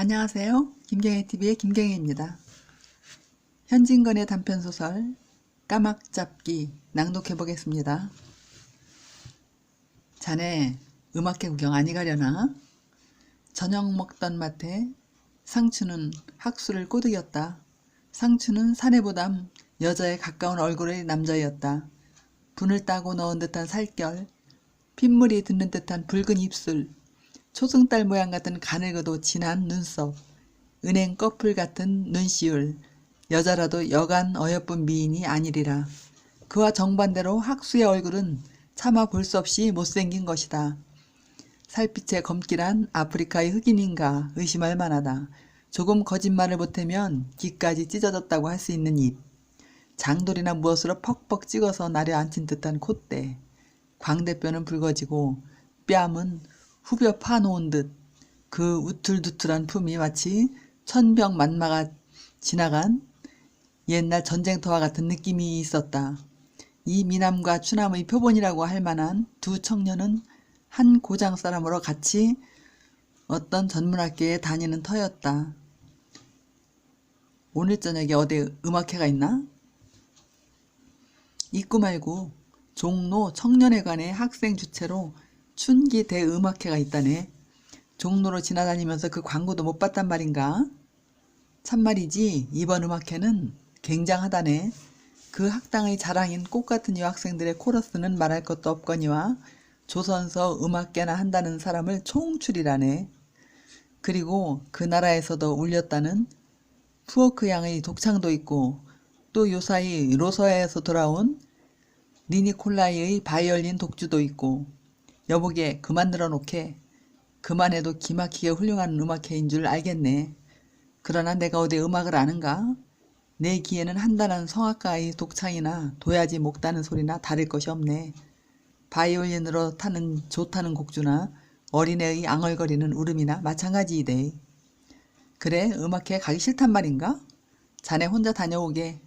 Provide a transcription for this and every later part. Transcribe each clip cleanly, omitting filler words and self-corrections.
안녕하세요. 김경애TV의 김경애입니다. 현진건의 단편소설 까막잡기 낭독해 보겠습니다. 자네 음악회 구경 아니 가려나? 저녁 먹던 마트에 상추는 학수를 꼬드겼다. 상추는 사내보담 여자에 가까운 얼굴의 남자였다. 분을 따고 넣은 듯한 살결, 핏물이 듣는 듯한 붉은 입술, 초승달 모양 같은 가늘고도 진한 눈썹, 은행 꺼풀 같은 눈시울, 여자라도 여간 어여쁜 미인이 아니리라. 그와 정반대로 학수의 얼굴은 차마 볼 수 없이 못생긴 것이다. 살빛에 검길한 아프리카의 흑인인가 의심할 만하다. 조금 거짓말을 보태면 귀까지 찢어졌다고 할 수 있는 입, 장돌이나 무엇으로 퍽퍽 찍어서 나려 앉힌 듯한 콧대, 광대뼈는 붉어지고 뺨은 후벼 파놓은 듯 그 우툴두툴한 품이 마치 천병 만마가 지나간 옛날 전쟁터와 같은 느낌이 있었다. 이 미남과 추남의 표본이라고 할 만한 두 청년은 한 고장 사람으로 같이 어떤 전문학교에 다니는 터였다. 오늘 저녁에 어디 음악회가 있나? 있고 말고 종로 청년회관의 학생 주최로 춘기 대음악회가 있다네. 종로로 지나다니면서 그 광고도 못 봤단 말인가? 참말이지 이번 음악회는 굉장하다네. 그 학당의 자랑인 꽃같은 여학생들의 코러스는 말할 것도 없거니와 조선서 음악계나 한다는 사람을 총출이라네. 그리고 그 나라에서도 울렸다는 푸어크 양의 독창도 있고 또 요사이 로서에서 돌아온 니니콜라이의 바이올린 독주도 있고 여보게 그만 늘어놓게. 그만해도 기막히게 훌륭한 음악회인 줄 알겠네. 그러나 내가 어디 음악을 아는가? 내 귀에는 한단한 성악가의 독창이나 도야지 목다는 소리나 다를 것이 없네. 바이올린으로 타는 좋다는 곡주나 어린애의 앙얼거리는 울음이나 마찬가지이대. 그래 음악회 가기 싫단 말인가? 자네 혼자 다녀오게.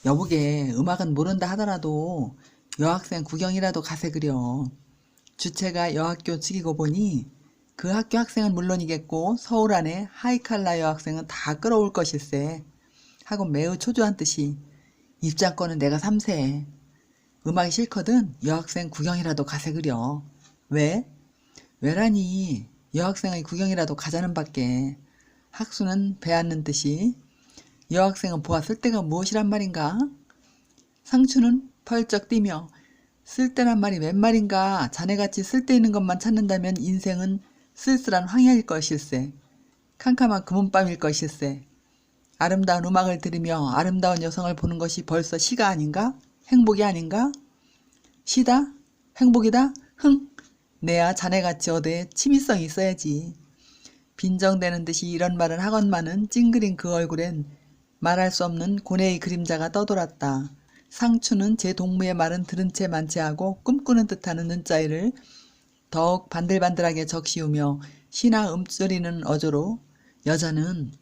여보게 음악은 모른다 하더라도 여학생 구경이라도 가세 그려. 주체가 여학교 측이고 보니 그 학교 학생은 물론이겠고 서울 안에 하이칼라 여학생은 다 끌어올 것일세. 하고 매우 초조한 듯이 입장권은 내가 삼세. 음악이 싫거든 여학생 구경이라도 가세 그려. 왜? 왜라니 여학생의 구경이라도 가자는 밖에. 학수는 배앉는 듯이 여학생은 보았을 때가 무엇이란 말인가? 상추는 펄쩍 뛰며 쓸데란 말이 웬 말인가. 자네같이 쓸데있는 것만 찾는다면 인생은 쓸쓸한 황야일 것일세. 캄캄한 금은밤일 것일세. 아름다운 음악을 들으며 아름다운 여성을 보는 것이 벌써 시가 아닌가? 행복이 아닌가? 시다? 행복이다? 흥! 내야 자네같이 어디에 치미성이 있어야지. 빈정대는 듯이 이런 말을 하건만은 찡그린 그 얼굴엔 말할 수 없는 고뇌의 그림자가 떠돌았다. 상추는 제 동무의 말은 들은 채 만체하고 꿈꾸는 듯하는 눈자위를 더욱 반들반들하게 적시우며 시나 음소리는 어조로 여자는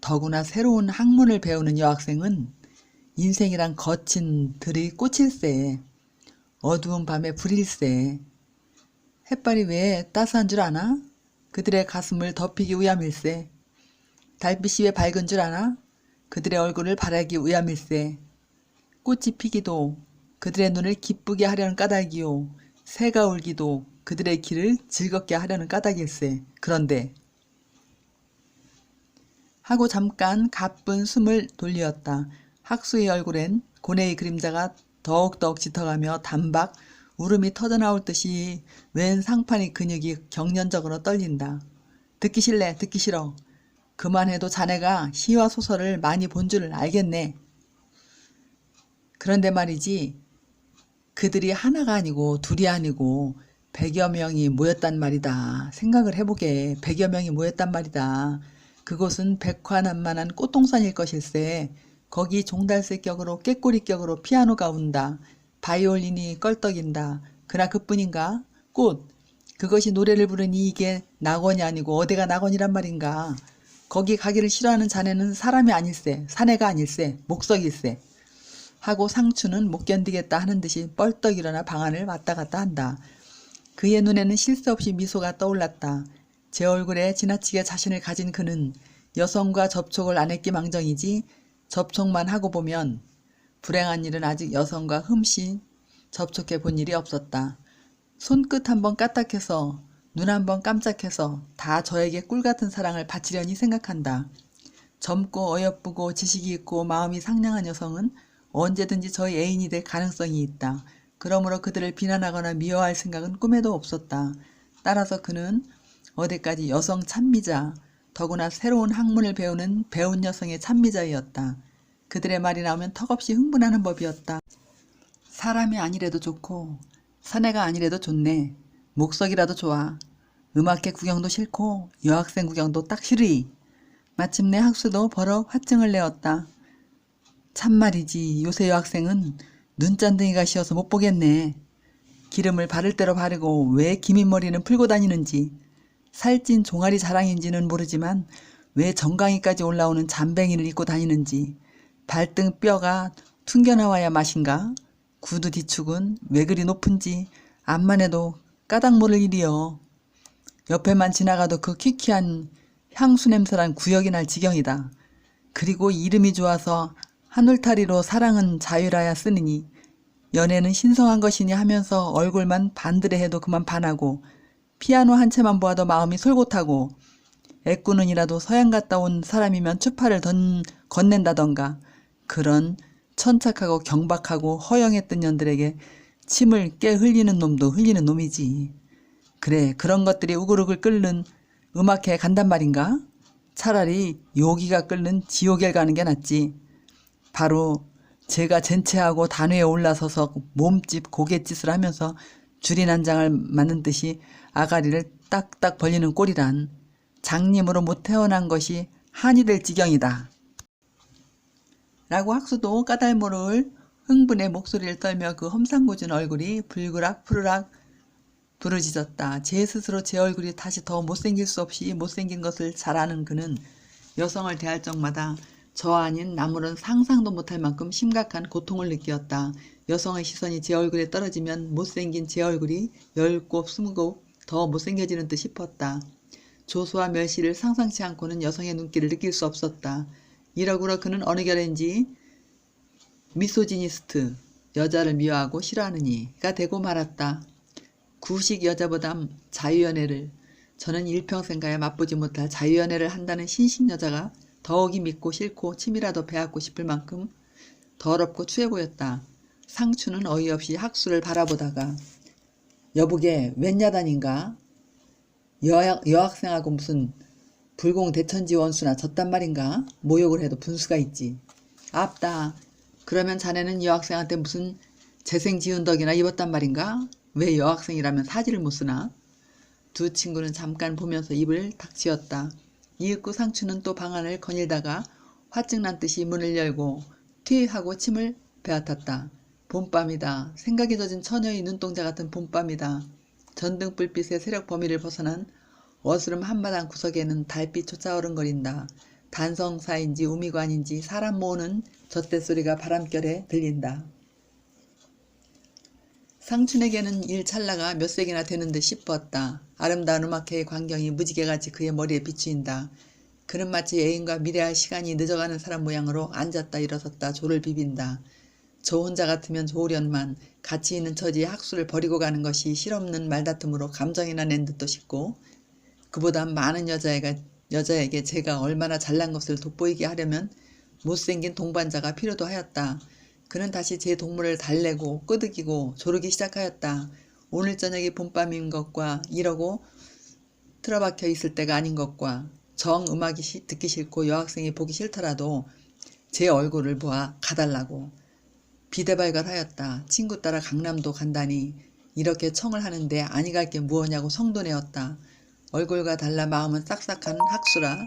더구나 새로운 학문을 배우는 여학생은 인생이란 거친 들이 꽃일세. 어두운 밤에 불일세. 햇발이 왜 따스한 줄 아나? 그들의 가슴을 덮이기 위함일세. 달빛이 왜 밝은 줄 아나? 그들의 얼굴을 바라기 위함일세. 꽃이 피기도 그들의 눈을 기쁘게 하려는 까닭이요. 새가 울기도 그들의 귀를 즐겁게 하려는 까닭일세. 그런데 하고 잠깐 가쁜 숨을 돌리었다. 학수의 얼굴엔 고뇌의 그림자가 더욱더욱 짙어가며 단박 울음이 터져나올 듯이 웬 상판의 근육이 경련적으로 떨린다. 듣기 싫래 듣기 싫어. 그만해도 자네가 시와 소설을 많이 본 줄 알겠네. 그런데 말이지 그들이 하나가 아니고 둘이 아니고 100여 명이 모였단 말이다. 생각을 해보게. 100여 명이 모였단 말이다. 그곳은 백화난만한 꽃동산일 것일세. 거기 종달새 격으로 꾀꼬리 격으로 피아노가 운다. 바이올린이 껄떡인다. 그나 그뿐인가? 꽃. 그것이 노래를 부르니 이게 낙원이 아니고 어디가 낙원이란 말인가. 거기 가기를 싫어하는 자네는 사람이 아닐세. 사내가 아닐세. 목석일세. 하고 상추는 못 견디겠다 하는 듯이 뻘떡 일어나 방안을 왔다 갔다 한다. 그의 눈에는 쉴 새 없이 미소가 떠올랐다. 제 얼굴에 지나치게 자신을 가진 그는 여성과 접촉을 안 했기 망정이지 접촉만 하고 보면 불행한 일은 아직 여성과 흠씬 접촉해 본 일이 없었다. 손끝 한번 까딱해서 눈 한번 깜짝해서 다 저에게 꿀같은 사랑을 바치려니 생각한다. 젊고 어여쁘고 지식이 있고 마음이 상냥한 여성은 언제든지 저희 애인이 될 가능성이 있다. 그러므로 그들을 비난하거나 미워할 생각은 꿈에도 없었다. 따라서 그는 어디까지 여성 찬미자, 더구나 새로운 학문을 배우는 배운 여성의 찬미자이었다. 그들의 말이 나오면 턱없이 흥분하는 법이었다. 사람이 아니래도 좋고 사내가 아니래도 좋네. 목석이라도 좋아. 음악회 구경도 싫고 여학생 구경도 딱 싫으이. 마침내 학수도 버럭 화증을 내었다. 참말이지 요새 여학생은 눈짠등이가 시어서 못 보겠네. 기름을 바를 대로 바르고 왜 기민 머리는 풀고 다니는지, 살찐 종아리 자랑인지는 모르지만 왜 정강이까지 올라오는 잠뱅이를 입고 다니는지, 발등 뼈가 퉁겨나와야 맛인가? 구두 뒤축은 왜 그리 높은지 암만 해도 까닭 모를 일이여. 옆에만 지나가도 그 퀴퀴한 향수 냄새란 구역이 날 지경이다. 그리고 이름이 좋아서 하늘타리로 사랑은 자유라야 쓰느니 연애는 신성한 것이니 하면서 얼굴만 반드레해도 그만 반하고 피아노 한 채만 보아도 마음이 솔곳하고 애꾸는이라도 서양 갔다 온 사람이면 추파를 건넨다던가 그런 천착하고 경박하고 허영했던 년들에게 침을 깨 흘리는 놈도 흘리는 놈이지. 그래 그런 것들이 우글우글 끓는 음악회에 간단 말인가? 차라리 요기가 끓는 지옥에 가는 게 낫지. 바로 제가 젠체하고 단위에 올라서서 몸집 고갯짓을 하면서 줄인 한 장을 맞는 듯이 아가리를 딱딱 벌리는 꼴이란 장님으로 못 태어난 것이 한이 될 지경이다. 라고 학수도 까닭모를 흥분의 목소리를 떨며 그 험상궂은 얼굴이 불그락 푸르락 부르짖었다. 제 스스로 제 얼굴이 다시 더 못생길 수 없이 못생긴 것을 잘 아는 그는 여성을 대할 적마다 저 아닌 남으로는 상상도 못할 만큼 심각한 고통을 느끼었다. 여성의 시선이 제 얼굴에 떨어지면 못생긴 제 얼굴이 10곱 20곱 더 못생겨지는 듯 싶었다. 조소와 멸시를 상상치 않고는 여성의 눈길을 느낄 수 없었다. 이러구러 그는 어느 결인지 미소지니스트, 여자를 미워하고 싫어하느니가 되고 말았다. 구식 여자보담 자유연애를, 저는 일평생 가야 맛보지 못할 자유연애를 한다는 신식 여자가 더욱이 믿고 싫고 침이라도 베앗고 싶을 만큼 더럽고 추해 보였다. 상추는 어이없이 학수를 바라보다가 여보게 웬 야단인가? 여학생하고 무슨 불공대천지 원수나 졌단 말인가? 모욕을 해도 분수가 있지. 앞다. 그러면 자네는 여학생한테 무슨 재생지은덕이나 입었단 말인가? 왜 여학생이라면 사지를 못 쓰나? 두 친구는 잠깐 보면서 입을 닥치었다. 이윽고 상추는 또 방안을 거닐다가 화증난 듯이 문을 열고 튀 하고 침을 베앗았다. 봄밤이다. 생각이 젖은 처녀의 눈동자 같은 봄밤이다. 전등불빛의 세력 범위를 벗어난 어스름 한마당 구석에는 달빛 쫓아오른거린다. 단성사인지 우미관인지 사람 모으는 젖대소리가 바람결에 들린다. 상춘에게는 일 찰나가 몇 색이나 되는 듯 싶었다. 아름다운 음악회의 광경이 무지개같이 그의 머리에 비추인다. 그는 마치 애인과 미래할 시간이 늦어가는 사람 모양으로 앉았다 일어섰다 조를 비빈다. 저 혼자 같으면 좋으련만 가치 있는 처지에 학수를 버리고 가는 것이 실없는 말다툼으로 감정이나 낸 듯도 싶고 그보다 많은 여자에게 제가 얼마나 잘난 것을 돋보이게 하려면 못생긴 동반자가 필요도 하였다. 그는 다시 제 동물을 달래고 끄덕이고 조르기 시작하였다. 오늘 저녁이 봄밤인 것과 이러고 틀어박혀 있을 때가 아닌 것과 정 음악이 듣기 싫고 여학생이 보기 싫더라도 제 얼굴을 보아 가달라고 비대발걸하였다. 친구 따라 강남도 간다니 이렇게 청을 하는데 아니 갈 게 무엇냐고 성도내었다. 얼굴과 달라 마음은 싹싹한 학수라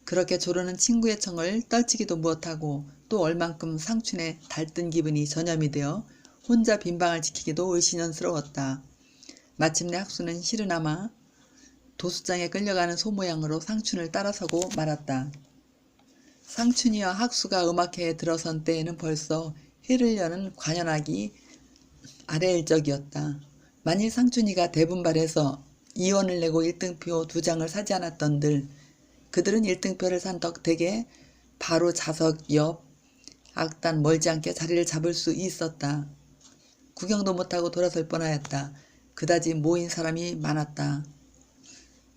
그렇게 조르는 친구의 청을 떨치기도 못하고 또 얼만큼 상춘에 달뜬 기분이 전염이 되어 혼자 빈방을 지키기도 의심스러웠다. 마침내 학수는 시르나마 도수장에 끌려가는 소 모양으로 상춘을 따라서고 말았다. 상춘이와 학수가 음악회에 들어선 때에는 벌써 해를 여는 관현악이 아래일적이었다. 만일 상춘이가 대분발해서 이원을 내고 1등표 2장을 사지 않았던들. 그들은 1등표를 산 덕택에 바로 좌석 옆 악단 멀지 않게 자리를 잡을 수 있었다. 구경도 못하고 돌아설 뻔하였다. 그다지 모인 사람이 많았다.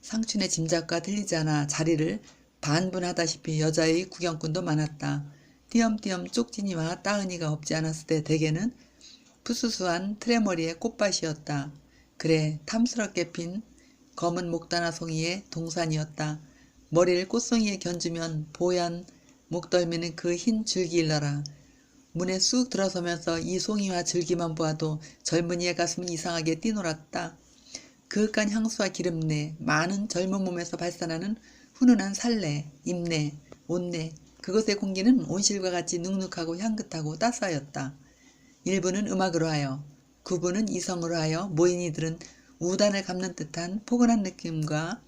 상춘의 짐작과 틀리지 않아 자리를 반분하다시피 여자의 구경꾼도 많았다. 띄엄띄엄 쪽진이와 따은이가 없지 않았을 때 대개는 푸수수한 트레머리의 꽃밭이었다. 그래, 탐스럽게 핀 검은 목다나 송이의 동산이었다. 머리를 꽃송이에 견주면 보얀 목덜미는 그 흰 줄기 일러라. 문에 쑥 들어서면서 이 송이와 줄기만 보아도 젊은이의 가슴은 이상하게 뛰놀았다. 그윽한 향수와 기름내, 많은 젊은 몸에서 발산하는 훈훈한 살내, 입내, 온내, 그것의 공기는 온실과 같이 눅눅하고 향긋하고 따스하였다. 일부는 음악으로 하여, 구부는 이성으로 하여 모인 이들은 우단을 감는 듯한 포근한 느낌과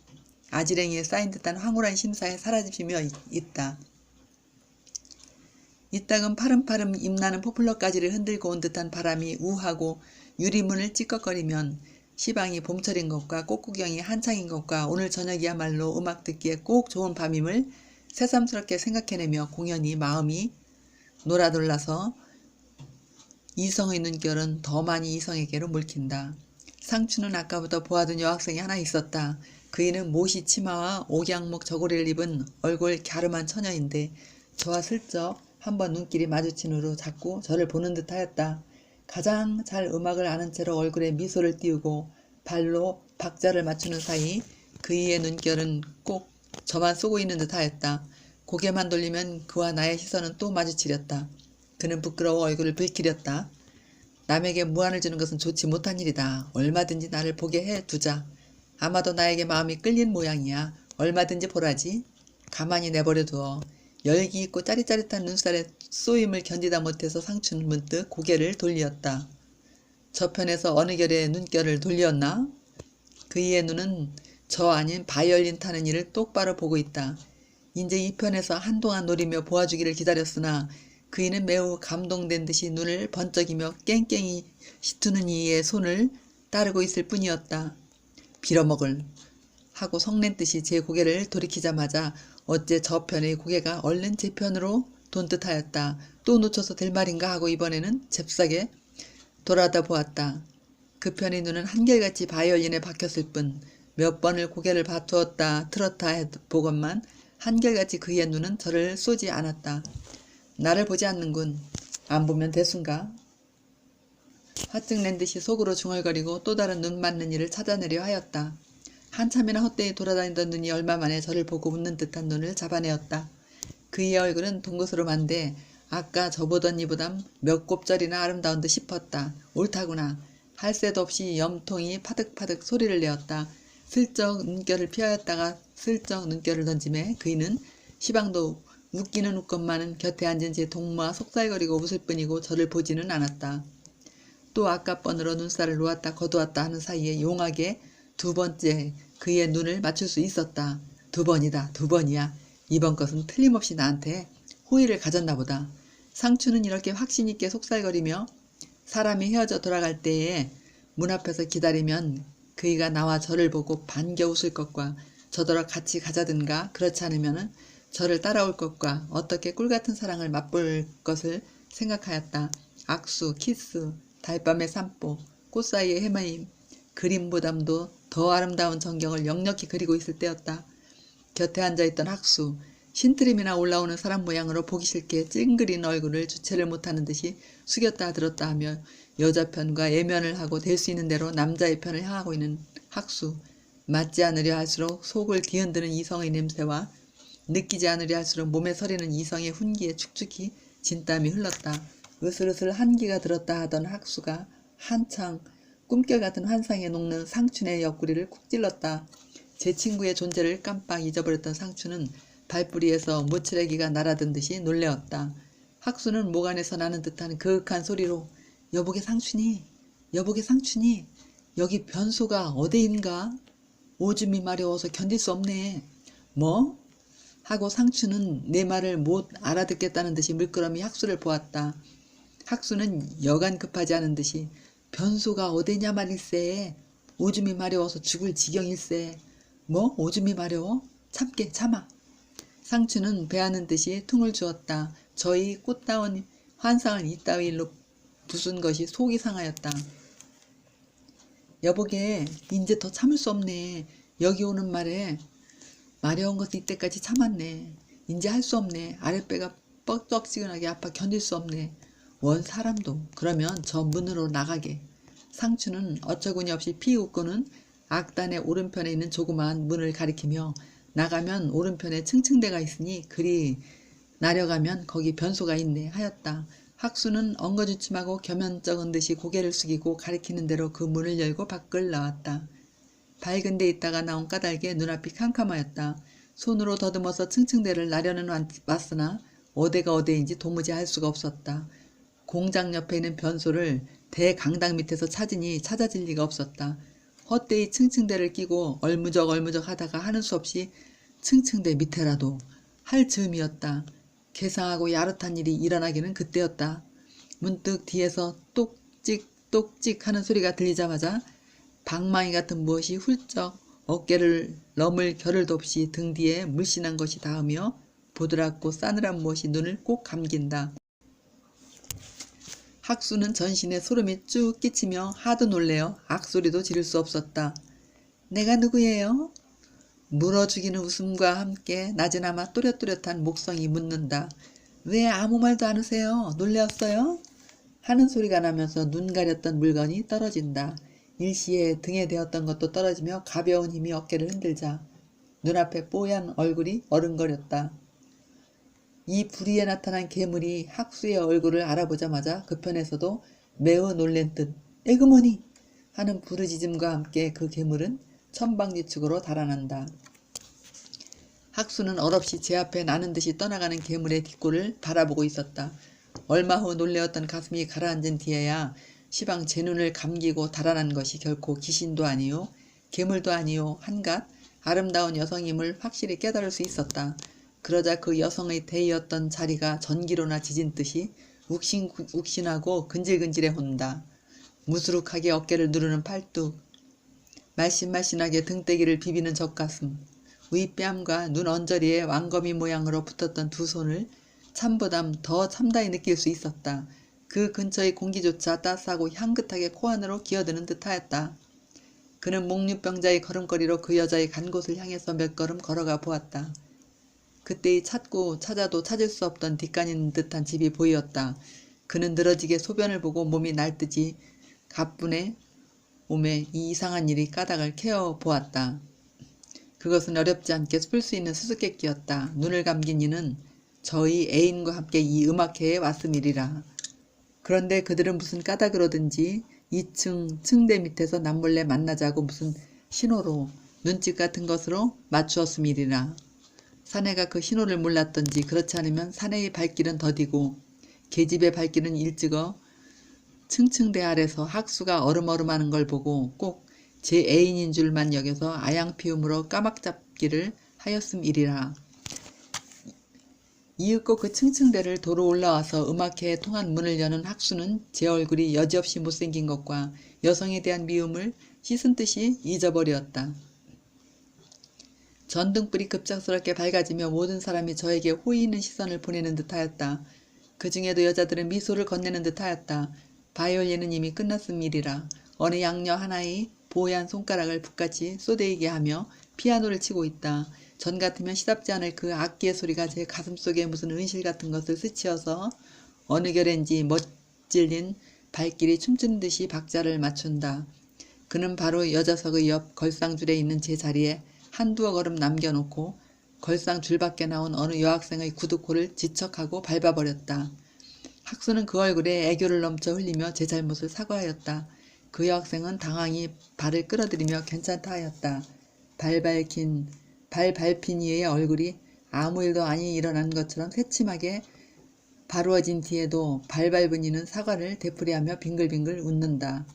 아지랭이에 쌓인 듯한 황홀한 심사에 사라지며 있다. 이따금 파름파름 임나는 포플러까지를 흔들고 온 듯한 바람이 우하고 유리문을 찌꺽거리면 시방이 봄철인 것과 꽃구경이 한창인 것과 오늘 저녁이야말로 음악 듣기에 꼭 좋은 밤임을 새삼스럽게 생각해내며 공연히 마음이 놀아돌라서 이성의 눈결은 더 많이 이성에게로 물킨다. 상추는 아까부터 보아둔 여학생이 하나 있었다. 그이는 모시 치마와 옥양목 저고리를 입은 얼굴 갸름한 처녀인데 저와 슬쩍 한번 눈길이 마주친 후로 자꾸 저를 보는 듯 하였다. 가장 잘 음악을 아는 채로 얼굴에 미소를 띄우고 발로 박자를 맞추는 사이 그이의 눈결은 꼭 저만 쏘고 있는 듯 하였다. 고개만 돌리면 그와 나의 시선은 또 마주치렸다. 그는 부끄러워 얼굴을 붉히렸다. 남에게 무안을 주는 것은 좋지 못한 일이다. 얼마든지 나를 보게 해두자. 아마도 나에게 마음이 끌린 모양이야. 얼마든지 보라지. 가만히 내버려 두어. 열기 있고 짜릿짜릿한 눈살의 쏘임을 견디다 못해서 상춘 문득 고개를 돌리었다. 저편에서 어느 결에 눈결을 돌렸나? 그이의 눈은 저 아닌 바이올린 타는 이를 똑바로 보고 있다. 이제 이 편에서 한동안 노리며 보아주기를 기다렸으나 그이는 매우 감동된 듯이 눈을 번쩍이며 깽깽이 시투는 이의 손을 따르고 있을 뿐이었다. 빌어먹을 하고 성낸 듯이 제 고개를 돌이키자마자 어째 저편의 고개가 얼른 제 편으로 돈 듯하였다. 또 놓쳐서 될 말인가 하고 이번에는 잽싸게 돌아다 보았다. 그 편의 눈은 한결같이 바이올린에 박혔을 뿐 몇 번을 고개를 봐두었다 틀었다 보건만 한결같이 그의 눈은 저를 쏘지 않았다. 나를 보지 않는군. 안 보면 대순가? 화증낸 듯이 속으로 중얼거리고 또 다른 눈 맞는 일을 찾아내려 하였다. 한참이나 헛되이 돌아다니던 눈이 얼마 만에 저를 보고 웃는 듯한 눈을 잡아내었다. 그의 얼굴은 동그스름한데 아까 저보던 이보다 몇 곱절이나 아름다운 듯 싶었다. 옳다구나. 할 새도 없이 염통이 파득파득 소리를 내었다. 슬쩍 눈결을 피하였다가 슬쩍 눈결을 던지매 그이는 시방도 웃기는 웃것만은 곁에 앉은 제 동무와 속살거리고 웃을 뿐이고 저를 보지는 않았다. 또 아까 번으로 눈살을 놓았다 거두었다 하는 사이에 용하게 두 번째 그의 눈을 맞출 수 있었다. 두 번이다. 두 번이야. 이번 것은 틀림없이 나한테 호의를 가졌나 보다. 상추는 이렇게 확신 있게 속살거리며 사람이 헤어져 돌아갈 때에 문 앞에서 기다리면 그이가 나와 저를 보고 반겨 웃을 것과 저더러 같이 가자든가 그렇지 않으면 저를 따라올 것과 어떻게 꿀같은 사랑을 맛볼 것을 생각하였다. 악수, 키스, 달밤의 산보, 꽃 사이의 헤매임, 그림보담도 더 아름다운 전경을 역력히 그리고 있을 때였다. 곁에 앉아있던 학수, 신트림이나 올라오는 사람 모양으로 보기 싫게 찡그린 얼굴을 주체를 못하는 듯이 숙였다 들었다 하며 여자 편과 애면을 하고 될 수 있는 대로 남자의 편을 향하고 있는 학수, 맞지 않으려 할수록 속을 뒤흔드는 이성의 냄새와 느끼지 않으려 할수록 몸에 서리는 이성의 훈기에 축축히 진땀이 흘렀다. 으슬으슬 한기가 들었다 하던 학수가 한창 꿈결 같은 환상에 녹는 상춘의 옆구리를 쿡 찔렀다. 제 친구의 존재를 깜빡 잊어버렸던 상춘은 발뿌리에서 무츠레기가 날아든 듯이 놀래었다. 학수는 목 안에서 나는 듯한 그윽한 소리로 여보게 상춘이, 여보게 상춘이, 여기 변소가 어디인가? 오줌이 마려워서 견딜 수 없네. 뭐? 하고 상춘은 내 말을 못 알아듣겠다는 듯이 물끄러미 학수를 보았다. 학수는 여간 급하지 않은 듯이 변소가 어디냐 말일세. 오줌이 마려워서 죽을 지경일세. 뭐? 오줌이 마려워? 참게 참아. 상추는 배하는 듯이 퉁을 주었다. 저희 꽃다운 환상을 이따위 일로 부순 것이 속이 상하였다. 여보게 인제 더 참을 수 없네. 여기 오는 말에 마려운 것도 이때까지 참았네. 인제 할 수 없네. 아랫배가 뻑뻑지근하게 아파 견딜 수 없네. 원 사람도. 그러면 저 문으로 나가게. 상추는 어처구니 없이 피웃고는 악단의 오른편에 있는 조그마한 문을 가리키며 나가면 오른편에 층층대가 있으니 그리 나려가면 거기 변소가 있네 하였다. 학수는 엉거주춤하고 겸연쩍은 듯이 고개를 숙이고 가리키는 대로 그 문을 열고 밖을 나왔다. 밝은 데 있다가 나온 까닭에 눈앞이 캄캄하였다. 손으로 더듬어서 층층대를 나려는 왔으나 어디가 어디인지 도무지 알 수가 없었다. 공장 옆에 있는 변소를 대강당 밑에서 찾으니 찾아질 리가 없었다. 헛되이 층층대를 끼고 얼무적 하다가 하는 수 없이 층층대 밑에라도 할 즈음이었다. 괴상하고 야릇한 일이 일어나기는 그때였다. 문득 뒤에서 똑찍 하는 소리가 들리자마자 방망이 같은 무엇이 훌쩍 어깨를 넘을 겨를도 없이 등 뒤에 물씬한 것이 닿으며 보드랍고 싸늘한 무엇이 눈을 꼭 감긴다. 학수는 전신에 소름이 쭉 끼치며 하도 놀래어 악소리도 지를 수 없었다. 내가 누구예요? 물어 죽이는 웃음과 함께 낮으나마 또렷또렷한 목성이 묻는다. 왜 아무 말도 안 하세요? 놀랐어요? 하는 소리가 나면서 눈 가렸던 물건이 떨어진다. 일시에 등에 대었던 것도 떨어지며 가벼운 힘이 어깨를 흔들자 눈앞에 뽀얀 얼굴이 어른거렸다. 이 불의에 나타난 괴물이 학수의 얼굴을 알아보자마자 그 편에서도 매우 놀란 듯 에그머니 하는 부르짖음과 함께 그 괴물은 천방지축으로 달아난다. 학수는 얼없이 제 앞에 나는 듯이 떠나가는 괴물의 뒷골을 바라보고 있었다. 얼마 후 놀래었던 가슴이 가라앉은 뒤에야 시방 제 눈을 감기고 달아난 것이 결코 귀신도 아니요 괴물도 아니요 한갓 아름다운 여성임을 확실히 깨달을 수 있었다. 그러자 그 여성의 대이었던 자리가 전기로나 지진 듯이 욱신하고 근질근질해 온다. 무스룩하게 어깨를 누르는 팔뚝, 말씬말씬하게 등대기를 비비는 젖가슴, 윗뺨과 눈 언저리에 왕거미 모양으로 붙었던 두 손을 참보담 더 참다히 느낄 수 있었다. 그 근처의 공기조차 따스하고 향긋하게 코안으로 기어드는 듯하였다. 그는 목류병자의 걸음걸이로 그 여자의 간 곳을 향해서 몇 걸음 걸어가 보았다. 그때의 찾고 찾아도 찾을 수 없던 뒷간인 듯한 집이 보이었다. 그는 늘어지게 소변을 보고 몸이 날듯이 가뿐해 몸에 이 이상한 일이 까닭을 캐어 보았다. 그것은 어렵지 않게 풀 수 있는 수수께끼였다. 눈을 감긴 이는 저희 애인과 함께 이 음악회에 왔음이리라. 그런데 그들은 무슨 까닭으로든지 2층 층대 밑에서 남몰래 만나자고 무슨 신호로 눈짓 같은 것으로 맞추었음이리라. 사내가 그 신호를 몰랐던지 그렇지 않으면 사내의 발길은 더디고 계집의 발길은 일찍어 층층대 아래서 학수가 얼음얼음하는 걸 보고 꼭 제 애인인 줄만 여겨서 아양피움으로 까막잡기를 하였음이리라. 이윽고 그 층층대를 도로 올라와서 음악회에 통한 문을 여는 학수는 제 얼굴이 여지없이 못생긴 것과 여성에 대한 미움을 씻은 듯이 잊어버렸다. 전등불이 급작스럽게 밝아지며 모든 사람이 저에게 호의 있는 시선을 보내는 듯하였다. 그 중에도 여자들은 미소를 건네는 듯하였다. 바이올린은 이미 끝났음이리라. 어느 양녀 하나의 보얀 손가락을 북같이 쏘대이게 하며 피아노를 치고 있다. 전 같으면 시답지 않을 그 악기의 소리가 제 가슴속에 무슨 은실 같은 것을 스치어서 어느 결엔지 멋질린 발길이 춤추는 듯이 박자를 맞춘다. 그는 바로 여자석의 옆 걸상줄에 있는 제 자리에 한두어 걸음 남겨놓고 걸상줄 밖에 나온 어느 여학생의 구두코를 지척하고 밟아버렸다. 학수는 그 얼굴에 애교를 넘쳐 흘리며 제 잘못을 사과하였다. 그 여학생은 당황히 발을 끌어들이며 괜찮다 하였다. 발 밟힌 이의 얼굴이 아무 일도 아니 일어난 것처럼 새침하게 바루어진 뒤에도 발 밟은 이는 사과를 되풀이하며 빙글빙글 웃는다.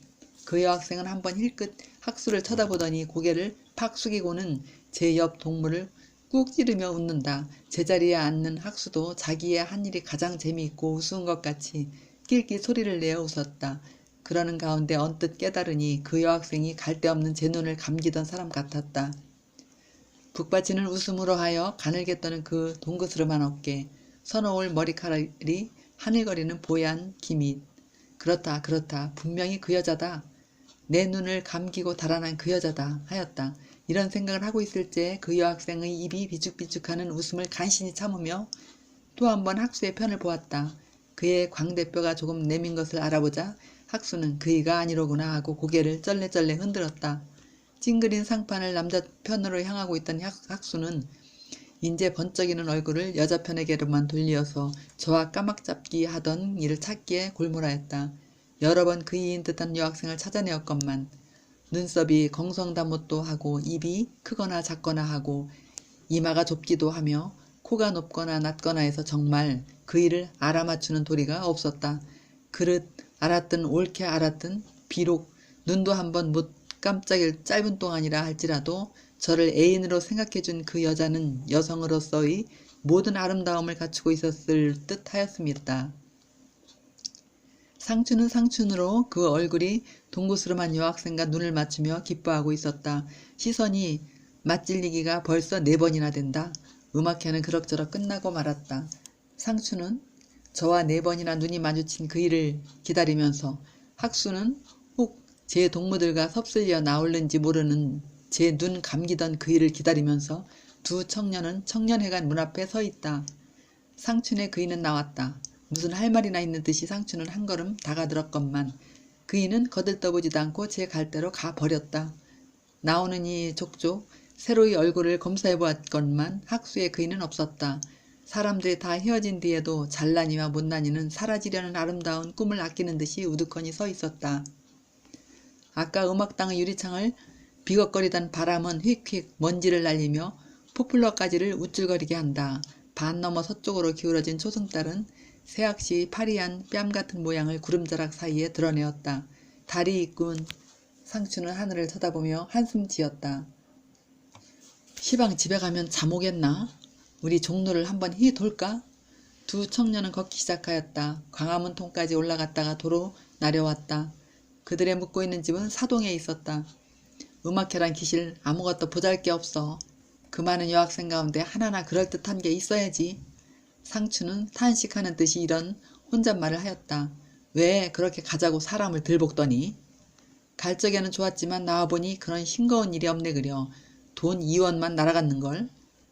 그 여학생은 한번 힐끗 학수를 쳐다보더니 고개를 팍 숙이고는 제 옆 동물을 꾹 찌르며 웃는다. 제자리에 앉는 학수도 자기의 한 일이 가장 재미있고 우스운 것 같이 낄낄 소리를 내어 웃었다. 그러는 가운데 언뜻 깨달으니 그 여학생이 갈데없는 제 눈을 감기던 사람 같았다. 북받치는 웃음으로 하여 가늘게 떠는 그 동그스름한 어깨, 서러울 머리카락이 하늘거리는 보얀 기밑. 그렇다 그렇다, 분명히 그 여자다. 내 눈을 감기고 달아난 그 여자다 하였다. 이런 생각을 하고 있을 때 그 여학생의 입이 비죽비죽하는 웃음을 간신히 참으며 또 한 번 학수의 편을 보았다. 그의 광대뼈가 조금 내민 것을 알아보자 학수는 그이가 아니로구나 하고 고개를 쩔레쩔레 흔들었다. 찡그린 상판을 남자 편으로 향하고 있던 학수는 인제 번쩍이는 얼굴을 여자 편에게로만 돌리어서 저와 까막잡기 하던 일을 찾기에 골몰하였다. 여러 번 그이인 듯한 여학생을 찾아내었건만 눈썹이 경성다못도 하고 입이 크거나 작거나 하고 이마가 좁기도 하며 코가 높거나 낮거나 해서 정말 그이를 알아맞추는 도리가 없었다. 그릇 알았든 옳게 알았든 비록 눈도 한번 못 깜짝일 짧은 동안이라 할지라도 저를 애인으로 생각해준 그 여자는 여성으로서의 모든 아름다움을 갖추고 있었을 듯 하였습니다. 상추는 상춘으로 그 얼굴이 동구스름한 여학생과 눈을 맞추며 기뻐하고 있었다. 시선이 맞질리기가 벌써 4번이나 된다. 음악회는 그럭저럭 끝나고 말았다. 상추는 저와 4번이나 눈이 마주친 그 일을 기다리면서 학수는 혹 제 동무들과 섭슬려 나올는지 모르는 제 눈 감기던 그 일을 기다리면서 두 청년은 청년회관 문 앞에 서 있다. 상춘의 그이는 나왔다. 무슨 할 말이나 있는 듯이 상춘은 한 걸음 다가들었건만 그이는 거들떠보지도 않고 제 갈대로 가버렸다. 나오는 이 족족 새로이 얼굴을 검사해보았건만 학수의 그이는 없었다. 사람들이 다 헤어진 뒤에도 잘난이와 못난이는 사라지려는 아름다운 꿈을 아끼는 듯이 우두커니 서 있었다. 아까 음악당의 유리창을 비걱거리던 바람은 휙휙 먼지를 날리며 포플러까지를 우쭐거리게 한다. 반 넘어 서쪽으로 기울어진 초승달은 새악시 파리한 뺨같은 모양을 구름자락 사이에 드러내었다. 달이 있군. 상추는 하늘을 쳐다보며 한숨 지었다. 시방 집에 가면 잠 오겠나? 우리 종로를 한번 히 돌까? 두 청년은 걷기 시작하였다. 광화문 통까지 올라갔다가 도로 내려왔다. 그들의 묵고 있는 집은 사동에 있었다. 음악회란 기실 아무것도 보잘게 없어. 그 많은 여학생 가운데 하나나 그럴듯한 게 있어야지. 상추는 탄식하는 듯이 이런 혼잣말을 하였다. 왜 그렇게 가자고 사람을 들볶더니? 갈 적에는 좋았지만 나와보니 그런 싱거운 일이 없네 그려. 돈 2원만 날아갔는걸.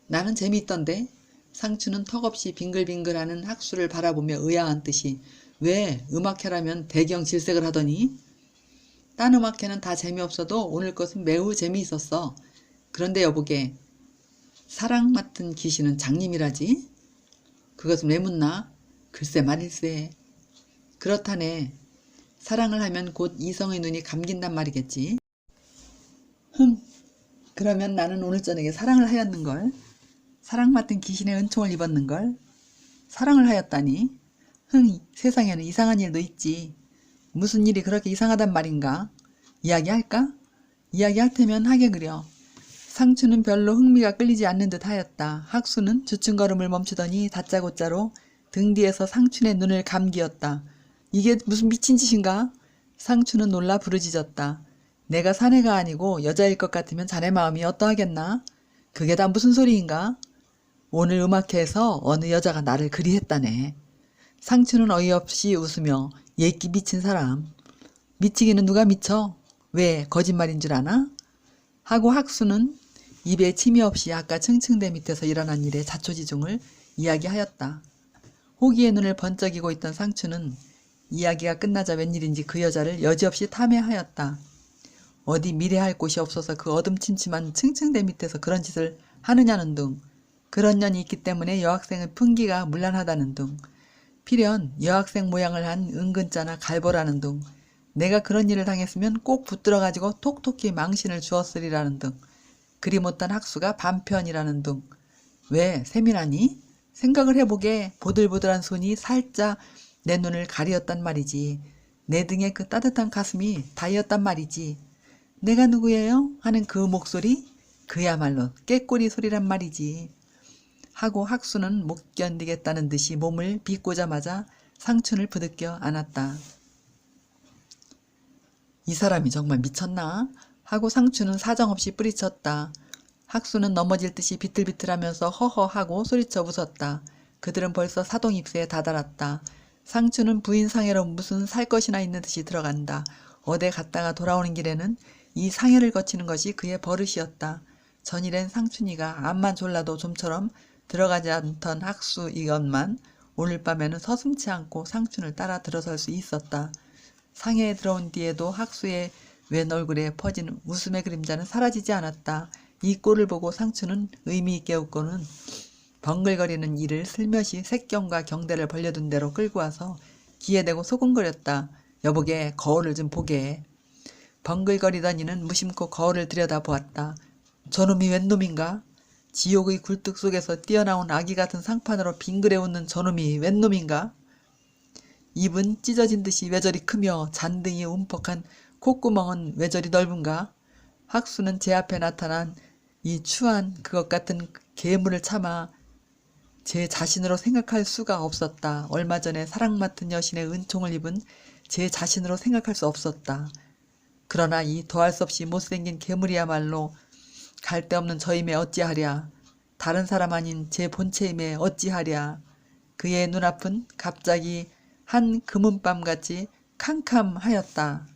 나는 재미있던데. 상추는 턱없이 빙글빙글하는 학수를 바라보며 의아한 듯이 왜 음악회라면 대경 질색을 하더니? 딴 음악회는 다 재미없어도 오늘 것은 매우 재미있었어. 그런데 여보게 사랑 맡은 기신은 장님이라지? 그것은 왜 묻나? 글쎄 말일세. 그렇다네. 사랑을 하면 곧 이성의 눈이 감긴단 말이겠지. 그러면 나는 오늘 저녁에 사랑을 하였는걸. 사랑 맡은 기신의 은총을 입었는걸. 사랑을 하였다니. 세상에는 이상한 일도 있지. 무슨 일이 그렇게 이상하단 말인가? 이야기할까? 이야기할 테면 하게 그려. 상추는 별로 흥미가 끌리지 않는 듯 하였다. 학수는 주춤걸음을 멈추더니 다짜고짜로 등 뒤에서 상춘의 눈을 감기었다. 이게 무슨 미친 짓인가? 상추는 놀라 부르짖었다. 내가 사내가 아니고 여자일 것 같으면 자네 마음이 어떠하겠나? 그게 다 무슨 소리인가? 오늘 음악회에서 어느 여자가 나를 그리 했다네. 상추는 어이없이 웃으며 예끼 미친 사람. 미치기는 누가 미쳐? 왜 거짓말인 줄 아나? 하고 학수는 입에 침이 없이 아까 층층대 밑에서 일어난 일의 자초지종을 이야기하였다. 호기의 눈을 번쩍이고 있던 상추는 이야기가 끝나자 웬일인지 그 여자를 여지없이 탐해하였다. 어디 미래할 곳이 없어서 그 어둠침침한 층층대 밑에서 그런 짓을 하느냐는 둥. 그런 년이 있기 때문에 여학생의 풍기가 문란하다는 둥. 필연 여학생 모양을 한 은근자나 갈보라는 둥. 내가 그런 일을 당했으면 꼭 붙들어가지고 톡톡히 망신을 주었으리라는 둥. 그리 못한 학수가 반편이라는 둥. 왜 세밀하니? 생각을 해보게. 보들보들한 손이 살짝 내 눈을 가리었단 말이지. 내 등에 그 따뜻한 가슴이 닿였단 말이지. 내가 누구예요? 하는 그 목소리? 그야말로 깨꼬리 소리란 말이지. 하고 학수는 못 견디겠다는 듯이 몸을 비꼬자마자 상춘을 부득겨 안았다. 이 사람이 정말 미쳤나? 하고 상추는 사정없이 뿌리쳤다. 학수는 넘어질 듯이 비틀비틀하면서 허허하고 소리쳐 웃었다. 그들은 벌써 사동 입구에 다다랐다. 상추는 부인 상해로 무슨 살 것이나 있는 듯이 들어간다. 어디 갔다가 돌아오는 길에는 이 상해를 거치는 것이 그의 버릇이었다. 전일엔 상춘이가 암만 졸라도 좀처럼 들어가지 않던 학수 이것만 오늘 밤에는 서슴지 않고 상춘을 따라 들어설 수 있었다. 상해에 들어온 뒤에도 학수의 웬 얼굴에 퍼진 웃음의 그림자는 사라지지 않았다. 이 꼴을 보고 상춘은 의미 있게 웃고는 벙글거리는 이를 슬며시 색경과 경대를 벌려둔 대로 끌고 와서 귀에 대고 소곤거렸다. 여보게 거울을 좀 보게. 벙글거리던 이는 무심코 거울을 들여다보았다. 저놈이 웬 놈인가? 지옥의 굴뚝 속에서 뛰어나온 아기 같은 상판으로 빙그레 웃는 저놈이 웬 놈인가? 입은 찢어진 듯이 왜 저리 크며 잔등이 움퍽한 콧구멍은 왜 저리 넓은가? 학수는 제 앞에 나타난 이 추한 그것 같은 괴물을 참아 제 자신으로 생각할 수가 없었다. 얼마 전에 사랑 맡은 여신의 은총을 입은 제 자신으로 생각할 수 없었다. 그러나 이 더할 수 없이 못생긴 괴물이야말로 갈 데 없는 저임에 어찌하랴. 다른 사람 아닌 제 본체임에 어찌하랴. 그의 눈앞은 갑자기 한 금은밤같이 캄캄하였다.